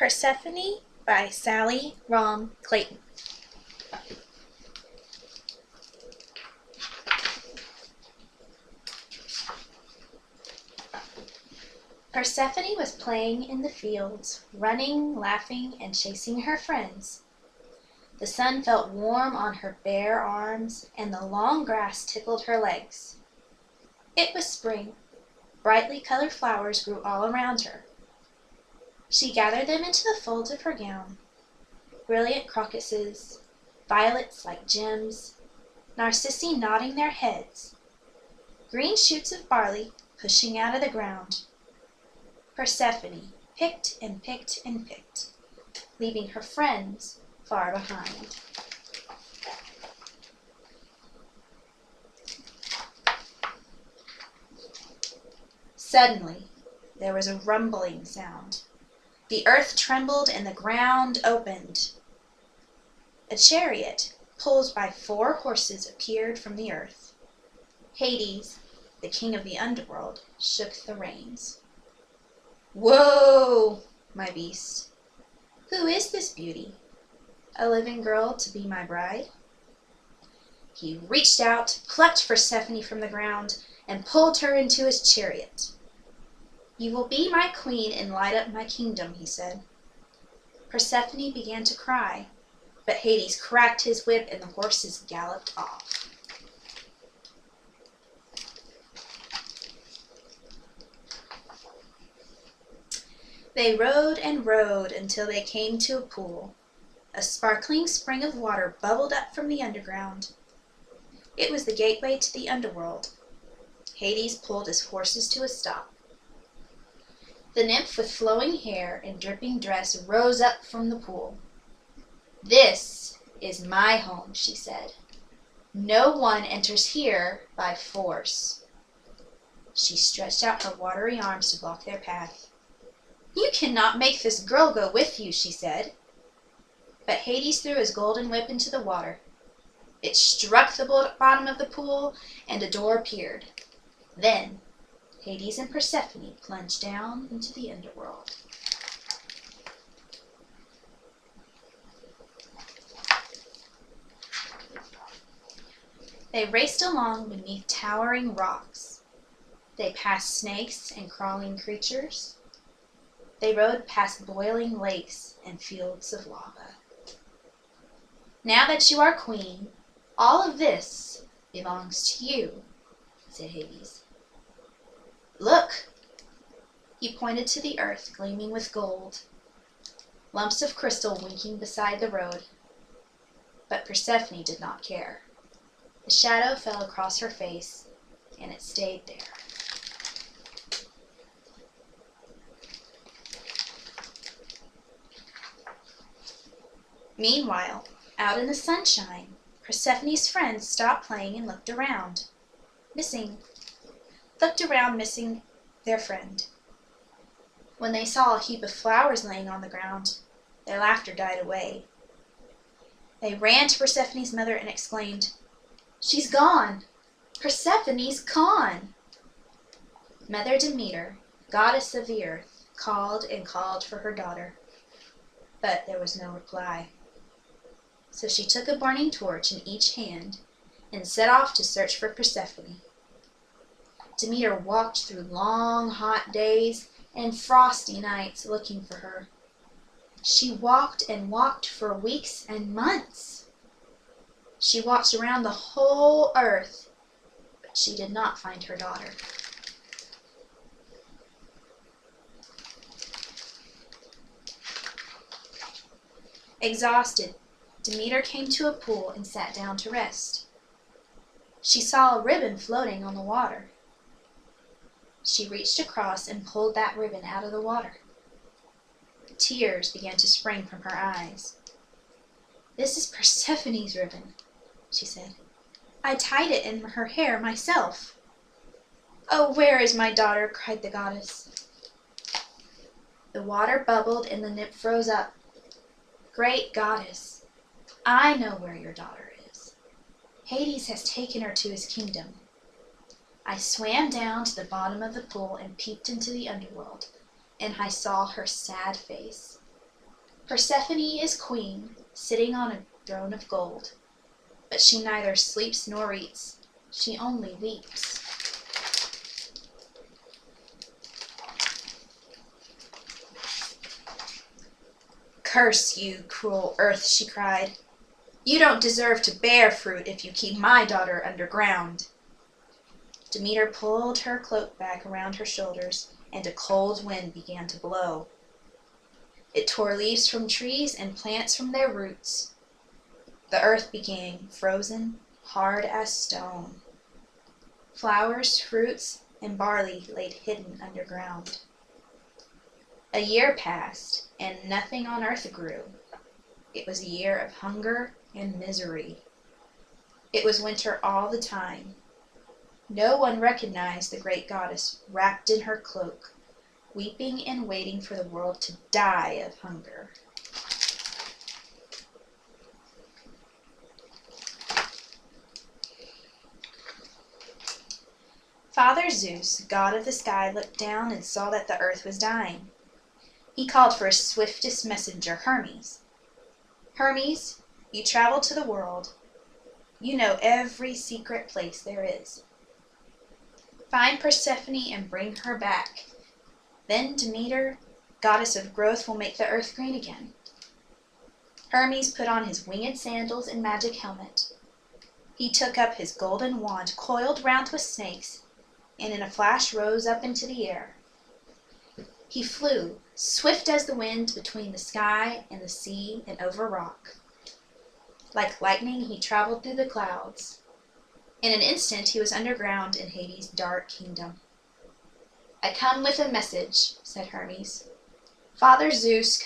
Persephone by Sally Rom Clayton. Persephone was playing in the fields, running, laughing, and chasing her friends. The sun felt warm on her bare arms, and the long grass tickled her legs. It was spring. Brightly colored flowers grew all around her. She gathered them into the folds of her gown. Brilliant crocuses, violets like gems, narcissi nodding their heads, green shoots of barley pushing out of the ground. Persephone picked and picked and picked, leaving her friends far behind. Suddenly, there was a rumbling sound. The earth trembled and the ground opened. A chariot, pulled by 4 horses, appeared from the earth. Hades, the king of the underworld, shook the reins. "Whoa, my beast! Who is this beauty? A living girl to be my bride?" He reached out, plucked Persephone from the ground, and pulled her into his chariot. "You will be my queen and light up my kingdom," he said. Persephone began to cry, but Hades cracked his whip and the horses galloped off. They rode and rode until they came to a pool. A sparkling spring of water bubbled up from the underground. It was the gateway to the underworld. Hades pulled his horses to a stop. The nymph with flowing hair and dripping dress rose up from the pool. "This is my home," she said. "No one enters here by force." She stretched out her watery arms to block their path. "You cannot make this girl go with you," she said. But Hades threw his golden whip into the water. It struck the bottom of the pool, and a door appeared. Then Hades and Persephone plunged down into the underworld. They raced along beneath towering rocks. They passed snakes and crawling creatures. They rode past boiling lakes and fields of lava. "Now that you are queen, all of this belongs to you," said Hades. "Look!" He pointed to the earth gleaming with gold, lumps of crystal winking beside the road. But Persephone did not care. The shadow fell across her face, and it stayed there. Meanwhile, out in the sunshine, Persephone's friends stopped playing and looked around, missing their friend. When they saw a heap of flowers laying on the ground, their laughter died away. They ran to Persephone's mother and exclaimed, "She's gone! Persephone's gone!" Mother Demeter, goddess of the earth, called and called for her daughter, but there was no reply. So she took a burning torch in each hand and set off to search for Persephone. Demeter walked through long, hot days and frosty nights looking for her. She walked and walked for weeks and months. She walked around the whole earth, but she did not find her daughter. Exhausted, Demeter came to a pool and sat down to rest. She saw a ribbon floating on the water. She reached across and pulled that ribbon out of the water. Tears began to spring from her eyes. "This is Persephone's ribbon," she said. "I tied it in her hair myself." "Oh, where is my daughter?" cried the goddess. The water bubbled and the nymph rose up. "Great goddess, I know where your daughter is. Hades has taken her to his kingdom. I swam down to the bottom of the pool and peeped into the underworld, and I saw her sad face. Persephone is queen, sitting on a throne of gold. But she neither sleeps nor eats, she only weeps. Curse you, cruel earth, she cried. You don't deserve to bear fruit if you keep my daughter underground. Demeter pulled her cloak back around her shoulders, and a cold wind began to blow. It tore leaves from trees and plants from their roots. The earth became frozen, hard as stone. Flowers, fruits, and barley laid hidden underground. A year passed, and nothing on earth grew. It was a year of hunger and misery. It was winter all the time. No one recognized the great goddess wrapped in her cloak, weeping and waiting for the world to die of hunger. Father Zeus, god of the sky, looked down and saw that the earth was dying. He called for his swiftest messenger, Hermes. Hermes, you travel to the world. You know every secret place there is. Find Persephone and bring her back. Then Demeter, goddess of growth, will make the earth green again. Hermes put on his winged sandals and magic helmet. He took up his golden wand coiled round with snakes, and in a flash rose up into the air. He flew, swift as the wind, between the sky and the sea and over rock. Like lightning he traveled through the clouds. In an instant he was underground in Hades' dark kingdom. I come with a message, said Hermes. Father Zeus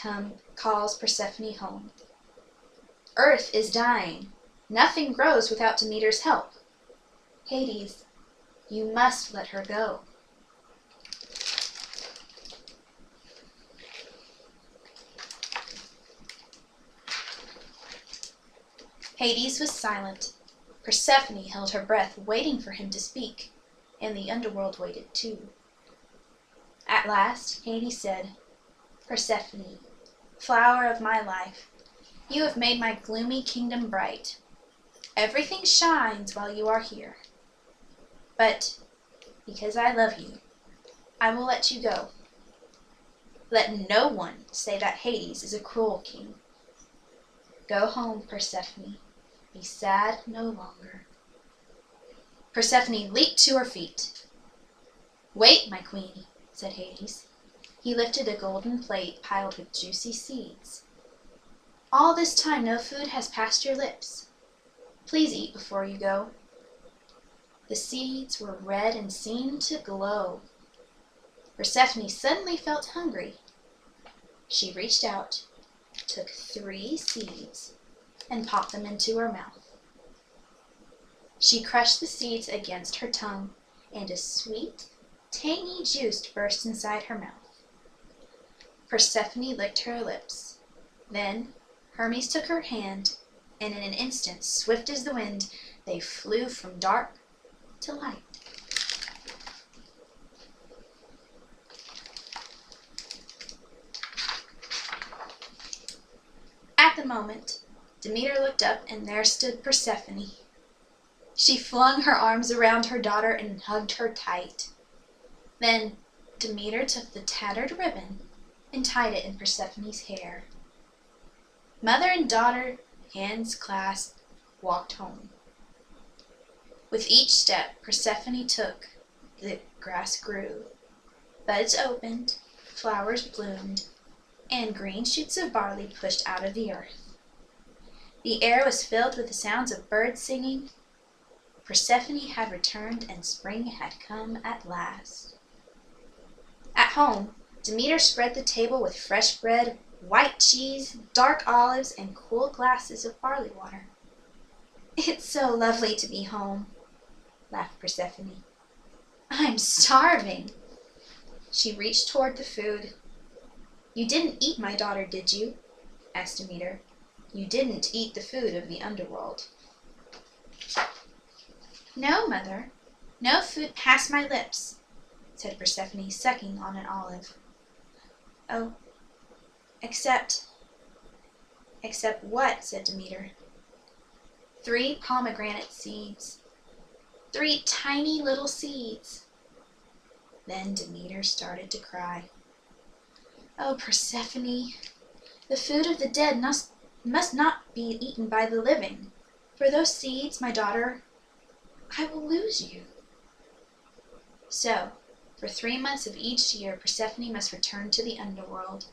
calls Persephone home. Earth is dying. Nothing grows without Demeter's help. Hades, you must let her go. Hades was silent. Persephone held her breath, waiting for him to speak, and the underworld waited too. At last, Hades said, Persephone, flower of my life, you have made my gloomy kingdom bright. Everything shines while you are here. But because I love you, I will let you go. Let no one say that Hades is a cruel king. Go home, Persephone. Be sad no longer. Persephone leaped to her feet. Wait, my queen, said Hades. He lifted a golden plate piled with juicy seeds. All this time no food has passed your lips. Please eat before you go. The seeds were red and seemed to glow. Persephone suddenly felt hungry. She reached out, took 3 seeds, and popped them into her mouth. She crushed the seeds against her tongue, and a sweet, tangy juice burst inside her mouth. Persephone licked her lips. Then Hermes took her hand, and in an instant, swift as the wind, they flew from dark to light. At the moment, Demeter looked up, and there stood Persephone. She flung her arms around her daughter and hugged her tight. Then Demeter took the tattered ribbon and tied it in Persephone's hair. Mother and daughter, hands clasped, walked home. With each step Persephone took, the grass grew. Buds opened, flowers bloomed, and green shoots of barley pushed out of the earth. The air was filled with the sounds of birds singing. Persephone had returned, and spring had come at last. At home, Demeter spread the table with fresh bread, white cheese, dark olives, and cool glasses of barley water. It's so lovely to be home, laughed Persephone. I'm starving. She reached toward the food. You didn't eat my daughter, did you? Asked Demeter. You didn't eat the food of the underworld. No, Mother. No food passed my lips, said Persephone, sucking on an olive. Oh, except Except what? Said Demeter. 3 pomegranate seeds. 3 tiny little seeds. Then Demeter started to cry. Oh, Persephone, the food of the dead must not be eaten by the living. For those seeds, my daughter, I will lose you. So, for 3 months of each year, Persephone must return to the underworld.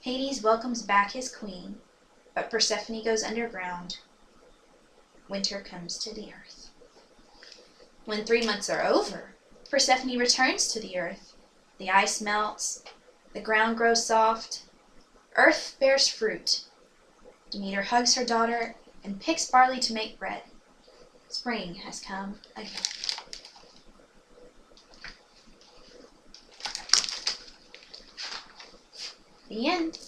Hades welcomes back his queen, but Persephone goes underground. Winter comes to the earth. When 3 months are over, Persephone returns to the earth. The ice melts, the ground grows soft, earth bears fruit. Demeter hugs her daughter and picks barley to make bread. Spring has come again. The end.